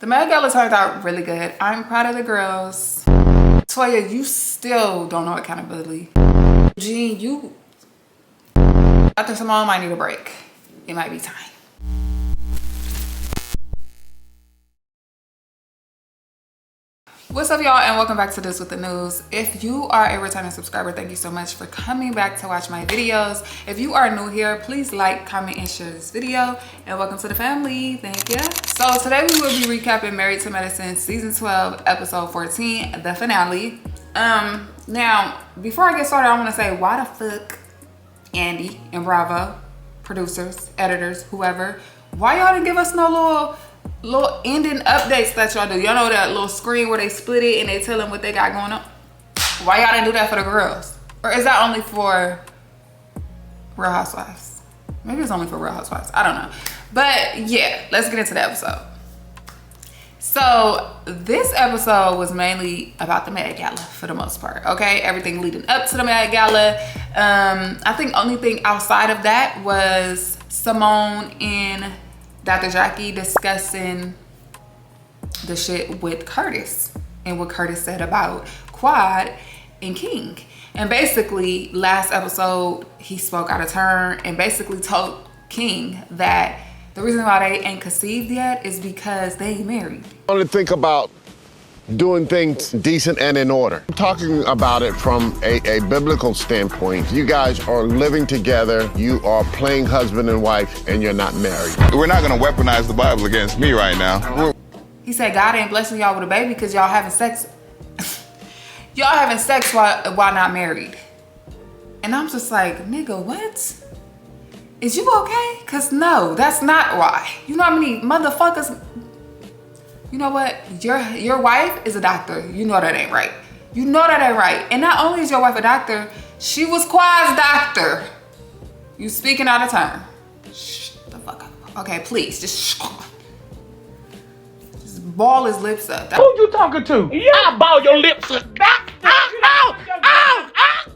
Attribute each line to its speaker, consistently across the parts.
Speaker 1: The Met Gala turned out really good. I'm proud of the girls. Toya, you still don't know accountability. Eugene, you... Dr. Simone might need a break. It might be time. What's up, y'all, and welcome back to This With The News. If you are a returning subscriber, thank you so much for coming back to watch my videos. If you are new here, please like, comment, and share this video, and welcome to the family. Thank you. So today we will be recapping Married to Medicine season 12 episode 14, the finale. Now before I get started, I want to say, why the fuck Andy and Bravo, producers, editors, whoever, why y'all didn't give us no little ending updates that y'all do? Y'all know that little screen where they split it and they tell them what they got going on? Why y'all didn't do that for the girls? Or is that only for Real Housewives? Maybe it's only for Real Housewives, I don't know. But yeah, let's get into the episode. So this episode was mainly about the Met Gala for the most part, okay? Everything leading up to the Met Gala. I think only thing outside of that was Simone and Dr. Jackie discussing the shit with Curtis and what Curtis said about Quad and King. And basically last episode he spoke out of turn and basically told King that the reason why they ain't conceived yet is because they ain't married.
Speaker 2: Only think about doing things decent and in order. I'm talking about it from a biblical standpoint. You guys are living together, you are playing husband and wife, and you're not married.
Speaker 3: We're not gonna weaponize the Bible against me right now.
Speaker 1: He said God ain't blessing y'all with a baby because y'all having sex. Y'all having sex while not married. And I'm just like, nigga, what? Is you okay? Cause no, that's not why. You know how many motherfuckers... You know what? Your wife is a doctor. You know that ain't right. You know that ain't right. And not only is your wife a doctor, she was Quad's doctor. You speaking out of turn. Shh the fuck up. Okay, please, just ball his lips up.
Speaker 4: Who you talking to? Yeah. I ball your lips up.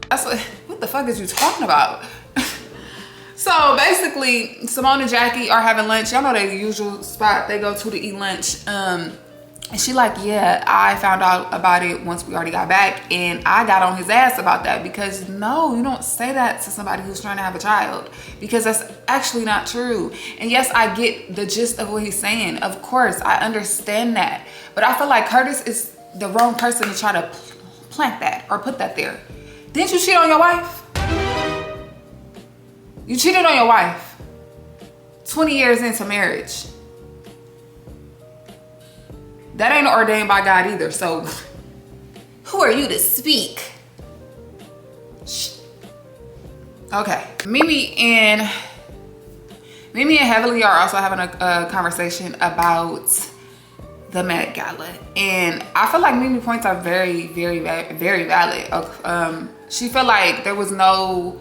Speaker 1: That's what the fuck is you talking about? So basically, Simone and Jackie are having lunch. Y'all know their usual spot they go to eat lunch. And she like, yeah, I found out about it once we already got back. And I got on his ass about that because no, you don't say that to somebody who's trying to have a child because that's actually not true. And yes, I get the gist of what he's saying. Of course, I understand that. But I feel like Curtis is the wrong person to try to plant that or put that there. Didn't you cheat on your wife? You cheated on your wife 20 years into marriage. That ain't ordained by God either. So who are you to speak? Shh. Okay. Mimi and Heavenly are also having a conversation about the Met Gala. And I feel like Mimi's points are very, very, very valid. She felt like there was no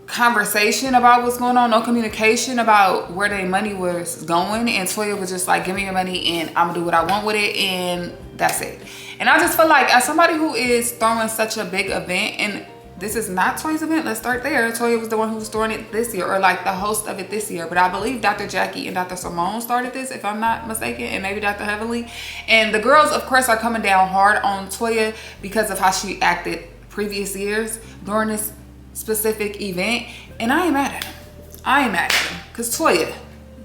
Speaker 1: conversation about what's going on, no communication about where their money was going, and Toya was just like, give me your money and I'm gonna do what I want with it, and that's it. And I just feel like as somebody who is throwing such a big event, and this is not Toya's event, let's start there. Toya was the one who was throwing it this year, or like the host of it this year, but I believe Dr. Jackie and Dr. Simone started this, if I'm not mistaken, and maybe Dr. Heavenly. And the girls, of course, are coming down hard on Toya because of how she acted previous years during this specific event, and I ain't mad at him. I ain't mad at him, cause Toya,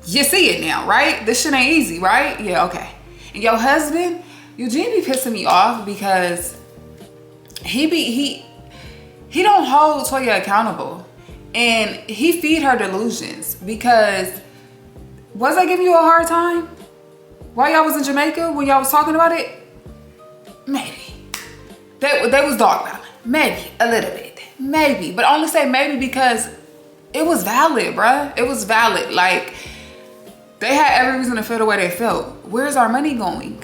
Speaker 1: you see it now, right? This shit ain't easy, right? Yeah, okay. And your husband, Eugene, be pissing me off because he don't hold Toya accountable, and he feed her delusions. Because was I giving you a hard time while y'all was in Jamaica when y'all was talking about it? Maybe. They was dog valid. Maybe a little bit. Maybe, but only say maybe because it was valid, bruh. It was valid. Like, they had every reason to feel the way they felt. Where's our money going?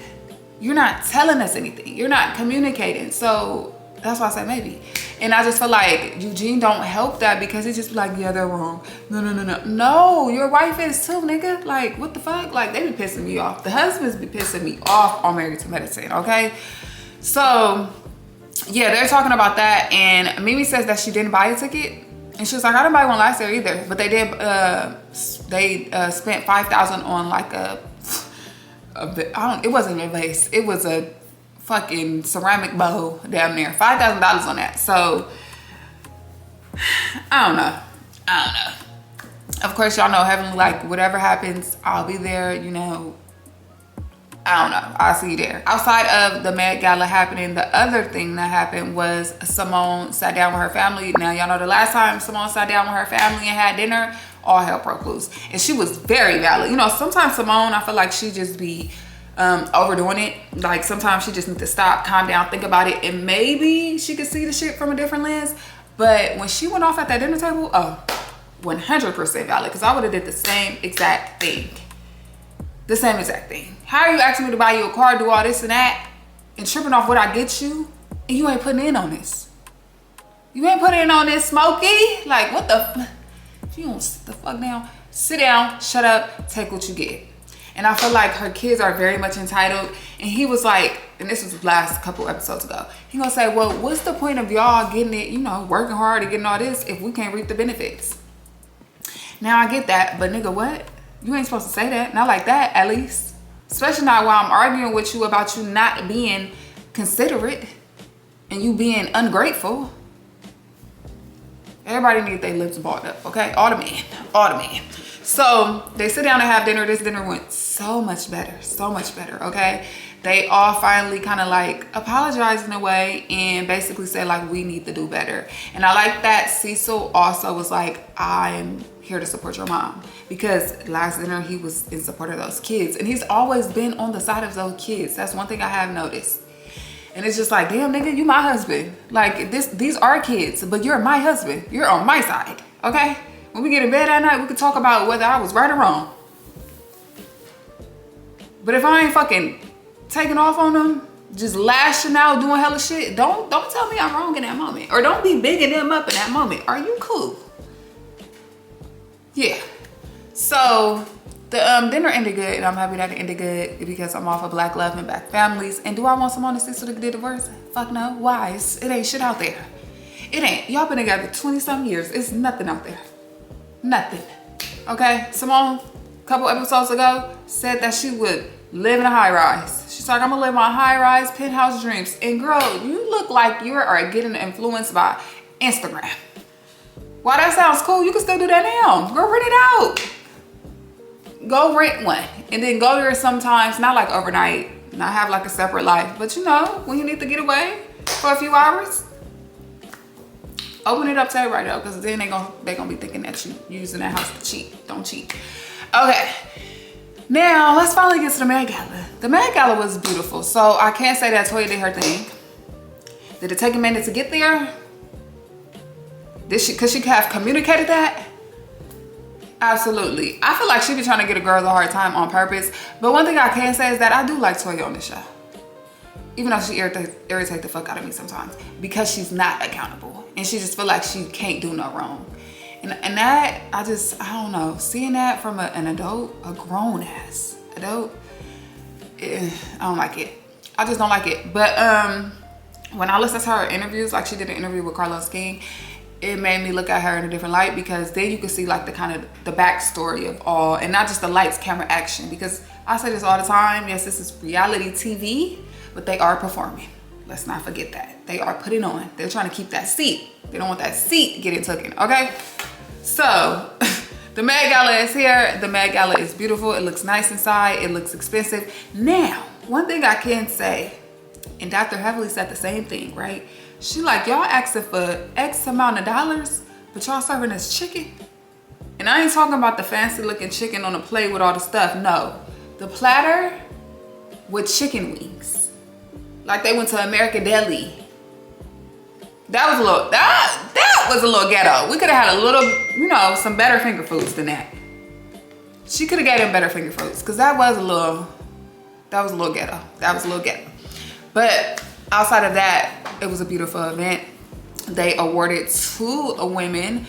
Speaker 1: You're not telling us anything. You're not communicating. So that's why I said maybe. And I just feel like Eugene don't help that because he just be like, yeah, they're wrong. No, your wife is too, nigga. Like, what the fuck? Like, they be pissing me off. The husbands be pissing me off on Married to Medicine, okay? So yeah, they're talking about that, and Mimi says that she didn't buy a ticket, and she was like, I didn't buy one last year either, but they did. They spent $5,000 on like a it wasn't a vase. It was a fucking ceramic bowl down there. $5,000 on that. So I don't know. Of course, y'all know Heavenly, like, whatever happens, I'll be there, you know. I don't know. I'll see you there. Outside of the Met Gala happening, the other thing that happened was Simone sat down with her family. Now, y'all know the last time Simone sat down with her family and had dinner, all hell broke loose. And she was very valid. You know, sometimes Simone, I feel like she just be overdoing it. Like, sometimes she just need to stop, calm down, think about it, and maybe she could see the shit from a different lens. But when she went off at that dinner table, 100% valid, because I would have did the same exact thing. The same exact thing. How are you asking me to buy you a car, do all this and that, and tripping off what I get you, and you ain't putting in on this? You ain't putting in on this, Smokey? Like, what the? If you don't sit the fuck down, sit down, shut up, take what you get. And I feel like her kids are very much entitled. And he was like, and this was the last couple episodes ago, he gonna say, well, what's the point of y'all getting it, you know, working hard and getting all this if we can't reap the benefits? Now I get that, but nigga, what? You ain't supposed to say that. Not like that, at least. Especially not while I'm arguing with you about you not being considerate and you being ungrateful. Everybody needs their lips balled up, okay? All the men. So they sit down and have dinner. This dinner went so much better, okay? They all finally kind of like apologized in a way and basically said like, we need to do better. And I like that Cecil also was like, I'm here to support your mom, because last dinner he was in support of those kids, and he's always been on the side of those kids. That's one thing I have noticed. And it's just like, damn nigga, you my husband. Like, these are kids, but you're my husband. You're on my side, okay? When we get in bed at night, we can talk about whether I was right or wrong. But if I ain't fucking taking off on them, just lashing out, doing hella shit, don't tell me I'm wrong in that moment. Or don't be bigging them up in that moment. Are you cool? Yeah. So the dinner ended good, and I'm happy that it ended good because I'm all for black love and black families. And do I want someone to stick to the divorce? Fuck no. Why? It ain't shit out there. It ain't. Y'all been together 20-some years. It's nothing out there. Nothing. Okay? Simone, a couple episodes ago, said that she would live in a high rise. She's like, I'm gonna live my high rise penthouse dreams. And girl, you look like you are getting influenced by Instagram. While that sounds cool, you can still do that now. Go rent it out. Go rent one. And then go there sometimes, not like overnight, not have like a separate life, but you know, when you need to get away for a few hours, open it up to everybody though, because then they gonna be thinking that you using that house to cheat. Don't cheat. Okay. Now, let's finally get to the Met Gala. The Met Gala was beautiful. So I can't say that Toya did her thing. Did it take a minute to get there? Could she have communicated that? Absolutely. I feel like she be trying to get a girl a hard time on purpose. But one thing I can say is that I do like Toya on the show. Even though she irritates the fuck out of me sometimes. Because she's not accountable. And she just feel like she can't do no wrong. And that, I don't know. Seeing that from an adult, a grown ass adult, I don't like it. I just don't like it. But when I listened to her interviews, like she did an interview with Carlos King, it made me look at her in a different light, because then you can see like the backstory of all, and not just the lights, camera, action. Because I say this all the time, yes, this is reality TV, but they are performing. Let's not forget that. They are putting on. They're trying to keep that seat. They don't want that seat getting taken, okay? So, the Met Gala is here. The Met Gala is beautiful. It looks nice inside. It looks expensive. Now, one thing I can say, and Dr. Heavily said the same thing, right? She like, y'all asking for X amount of dollars, but y'all serving us chicken? And I ain't talking about the fancy looking chicken on a plate with all the stuff. No, the platter with chicken wings. Like they went to American Deli. That was a little ghetto. We could have had a little, you know, some better finger foods than that. She could have gave them better finger foods, because that was a little ghetto. That was a little ghetto. But outside of that, it was a beautiful event. They awarded 2 women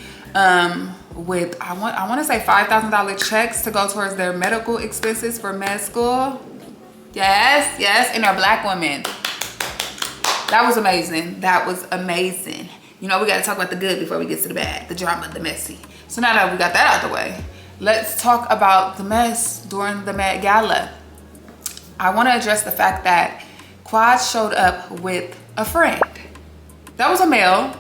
Speaker 1: with, I want to say $5,000 checks to go towards their medical expenses for med school. Yes, and they're black women. That was amazing. That was amazing. You know, we got to talk about the good before we get to the bad, the drama, the messy. So now that we got that out the way, let's talk about the mess during the Met Gala. I want to address the fact that Quad showed up with a friend. That was a male.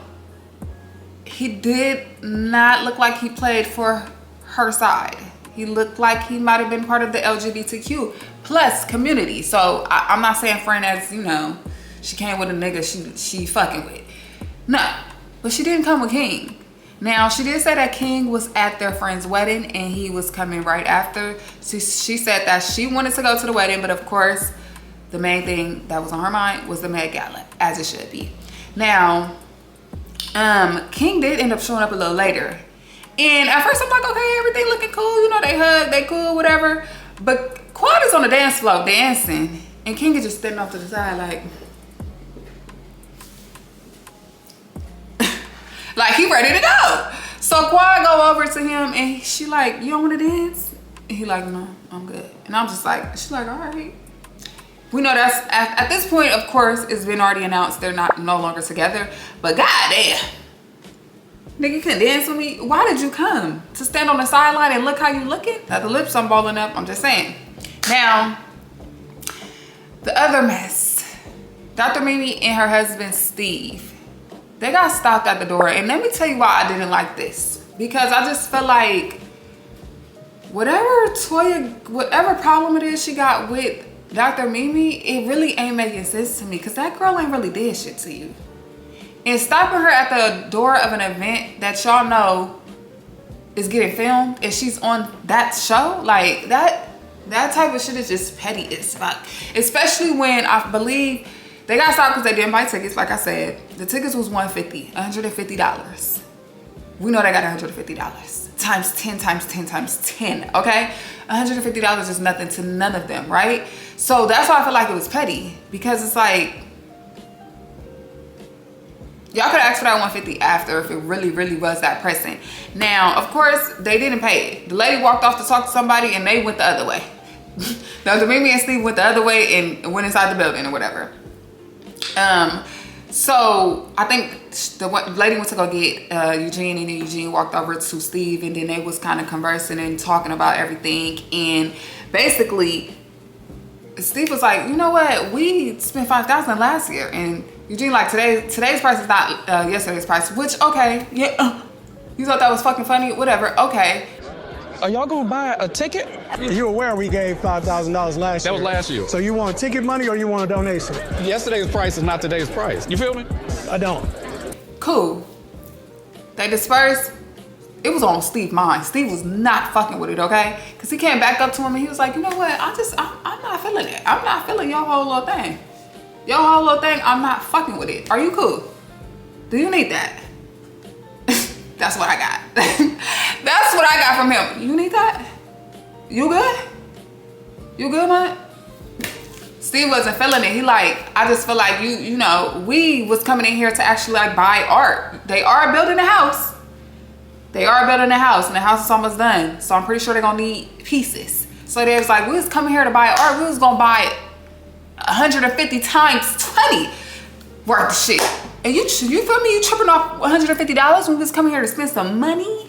Speaker 1: He did not look like he played for her side. He looked like he might have been part of the LGBTQ plus community. So I'm not saying friend as, you know, she came with a nigga she fucking with. No, but she didn't come with King. Now, she did say that King was at their friend's wedding and he was coming right after. She said that she wanted to go to the wedding, but of course, the main thing that was on her mind was the Met Gala, as it should be. Now, King did end up showing up a little later. And at first I'm like, okay, everything looking cool. You know, they hug, they cool, whatever. But Quad is on the dance floor dancing. And King is just standing off to the side like... like he ready to go. So Quad go over to him and she like, you don't want to dance? And he like, no, I'm good. And I'm just like, she's like, all right. We know that's, at this point, of course, it's been already announced they're no longer together. But goddamn, nigga, you couldn't dance with me? Why did you come? To stand on the sideline and look how you looking? Now the lips I'm balling up, I'm just saying. Now, the other mess. Dr. Mimi and her husband, Steve. They got stopped at the door. And let me tell you why I didn't like this. Because I just felt like whatever problem it is she got with Dr. Mimi, it really ain't making sense to me. Because that girl ain't really did shit to you. And stopping her at the door of an event that y'all know is getting filmed and she's on that show, like that type of shit is just petty as fuck. Especially when I believe they got stopped because they didn't buy tickets. Like I said, the tickets was $150. We know they got $150 times 10 times 10 times 10. Okay, $150 is nothing to none of them, right? So that's why I feel like it was petty, because it's like y'all could ask for that $150 after if it really was that pressing. Now, of course, they didn't pay it. The lady walked off to talk to somebody and they went the other way. Dr. Mimi and Steve went the other way and went inside the building or whatever. So I think the lady went to go get Eugene, and then Eugene walked over to Steve, and then they was kind of conversing and talking about everything. And basically, Steve was like, you know what? We spent $5,000 last year, and Eugene like, today's price is not yesterday's price. Which, okay, yeah, you thought that was fucking funny, whatever. Okay.
Speaker 5: Are y'all gonna buy a ticket?
Speaker 6: You aware we gave $5,000 last year?
Speaker 5: That was last year.
Speaker 6: So you want ticket money or you want a donation?
Speaker 5: Yesterday's price is not today's price. You feel me?
Speaker 6: I don't.
Speaker 1: Cool. They dispersed. It was on Steve's mind. Steve was not fucking with it, okay? Because he came back up to him and he was like, you know what? I'm not feeling it. I'm not feeling your whole little thing. Your whole little thing, I'm not fucking with it. Are you cool? Do you need that? That's what I got. That's what I got from him. You need that? You good? You good, man? Steve wasn't feeling it. He like, I just feel like you know, we was coming in here to actually like buy art. They are building a house. They are building a house and the house is almost done. So I'm pretty sure they're gonna need pieces. So they was like, we was coming here to buy art. We was gonna buy 150 times 20 worth of shit. And you feel me? You tripping off $150 when we was coming here to spend some money?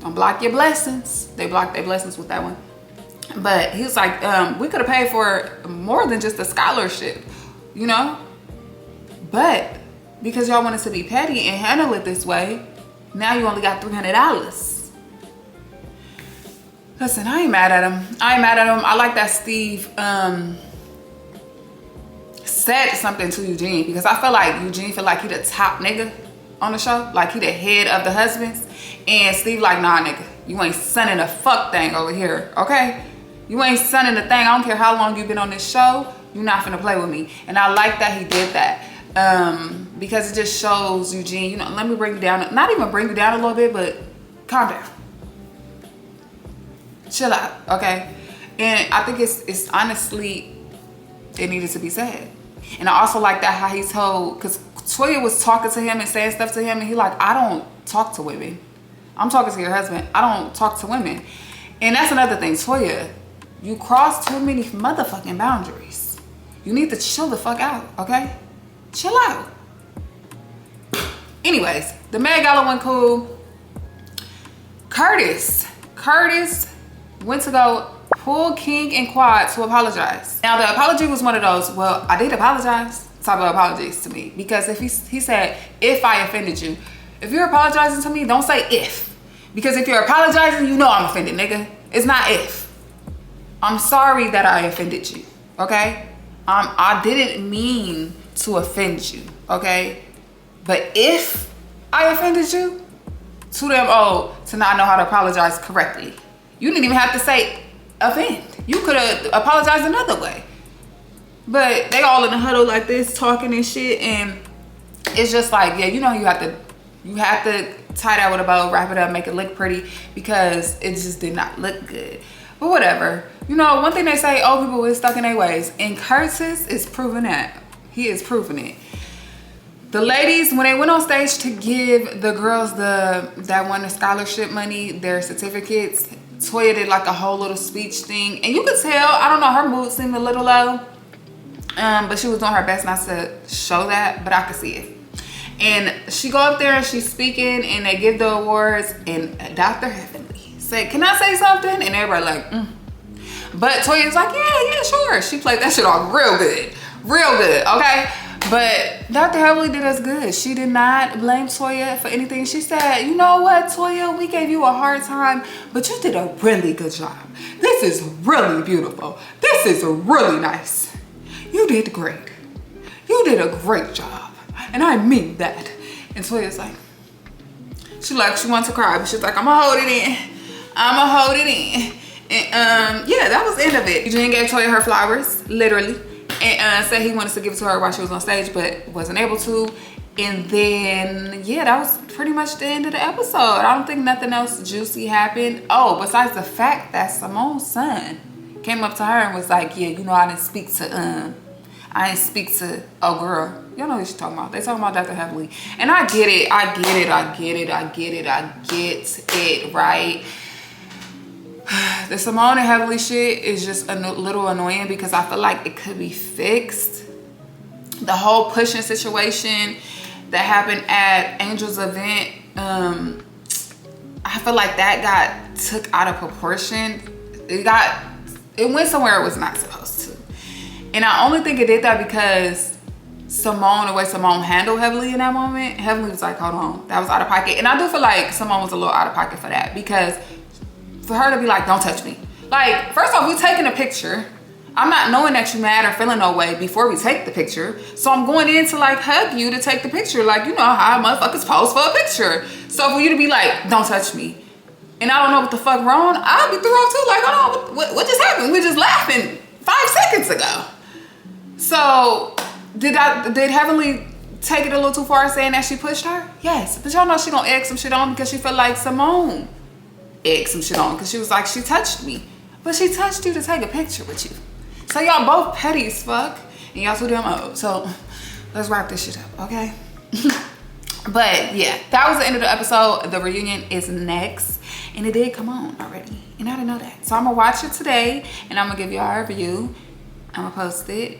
Speaker 1: Don't block your blessings. They blocked their blessings with that one. But he was like, we could have paid for more than just a scholarship, you know? But because y'all wanted to be petty and handle it this way, now you only got $300. Listen, I ain't mad at him. I like that Steve said something to Eugene, because I feel like Eugene feel like he the top nigga on the show. Like he the head of the husbands. And Steve like, nah, nigga, you ain't sunning a fuck thing over here, okay? You ain't sunning a thing. I don't care how long you've been on this show. You're not finna play with me. And I like that he did that. Because it just shows Eugene, you know, let me bring you down. Not even bring you down a little bit, but calm down. Chill out, okay? And I think it's honestly, it needed to be said. And I also like that how he told, because Toya was talking to him and saying stuff to him, and he like, I don't talk to women. I'm talking to your husband. I don't talk to women. And that's another thing, Toya, you cross too many motherfucking boundaries. You need to chill the fuck out, okay? Chill out. Anyways, the Met Gala went cool. Curtis went to go pull King and Quad to apologize. Now the apology was one of those, well, I did apologize type of apologies to me, because if he said, if I offended you, if you're apologizing to me, don't say if, because if you're apologizing, you know I'm offended, nigga. It's not if. I'm sorry that I offended you, okay? I didn't mean to offend you, okay? But if I offended you, too damn old to not know how to apologize correctly. You didn't even have to say offend. You could have apologized another way. But they all in a huddle like this, talking and shit, and it's just like, yeah, you know, you have to tie that with a bow, wrap it up, make it look pretty, because it just did not look good. But whatever. You know, one thing they say, old people is stuck in their ways, and Curtis is proving that. He is proving it. The ladies, when they went on stage to give the girls that won the scholarship money their certificates, Toya did like a whole little speech thing, and you could tell, I don't know, her mood seemed a little low, but she was doing her best not to show that, but I could see it. And she go up there and she's speaking, and they give the awards, and Dr. Heavenly said, can I say something? And everybody like, But Toya's like, yeah, sure. She played that shit off real good, okay? But Dr. Heavenly did us good. She did not blame Toya for anything. She said, you know what, Toya, we gave you a hard time, but you did a really good job. This is really beautiful. This is really nice. You did great. You did a great job. And I mean that. And Toya's like, she wants to cry, but she's like, I'ma hold it in. And yeah, that was the end of it. Eugene gave Toya her flowers, literally. And said he wanted to give it to her while she was on stage, but wasn't able to. And then, yeah, that was pretty much the end of the episode. I don't think nothing else juicy happened. Oh, besides the fact that Simone's son came up to her and was like, yeah, you know, I didn't speak to, oh girl, y'all know what she's talking about. They talking about Dr. Heavenly. And I get it, right? The Simone and Heavenly shit is just a little annoying, because I feel like it could be fixed. The whole pushing situation that happened at Angel's event, I feel like that got took out of proportion. It went somewhere it was not supposed to. And I only think it did that because Simone, the way Simone handled Heavenly in that moment, Heavenly was like, hold on, that was out of pocket. And I do feel like Simone was a little out of pocket for that, because for her to be like, don't touch me. Like, first off, we taking a picture. I'm not knowing that you mad or feeling no way before we take the picture. So I'm going in to like hug you to take the picture. Like, you know how motherfuckers pose for a picture. So for you to be like, don't touch me, and I don't know what the fuck wrong, I'll be thrown too. Like, oh, what just happened? We just laughing 5 seconds ago. So did Heavenly take it a little too far saying that she pushed her? Yes, but y'all know she gonna egg some shit on because she felt like Simone egged some shit on, because she was like, she touched me, but she touched you to take a picture with you. So y'all both petty as fuck, and y'all too damn old. So let's wrap this shit up, okay? But yeah, that was the end of the episode. The reunion is next, and it did come on already, and I didn't know that. So I'm gonna watch it today, and I'm gonna give y'all a review. I'm gonna post it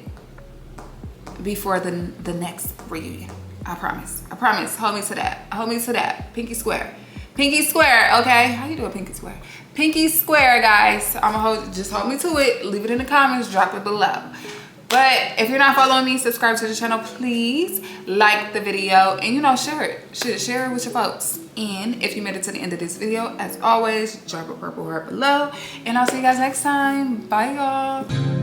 Speaker 1: before the next reunion. I promise. Hold me to that. Pinky square, okay? How you doing, pinky square? Pinky square, guys. Just hold me to it. Leave it in the comments, drop it below. But if you're not following me, subscribe to the channel, please. Like the video, and you know, share it. Share it with your folks. And if you made it to the end of this video, as always, drop a purple heart below. And I'll see you guys next time. Bye, y'all.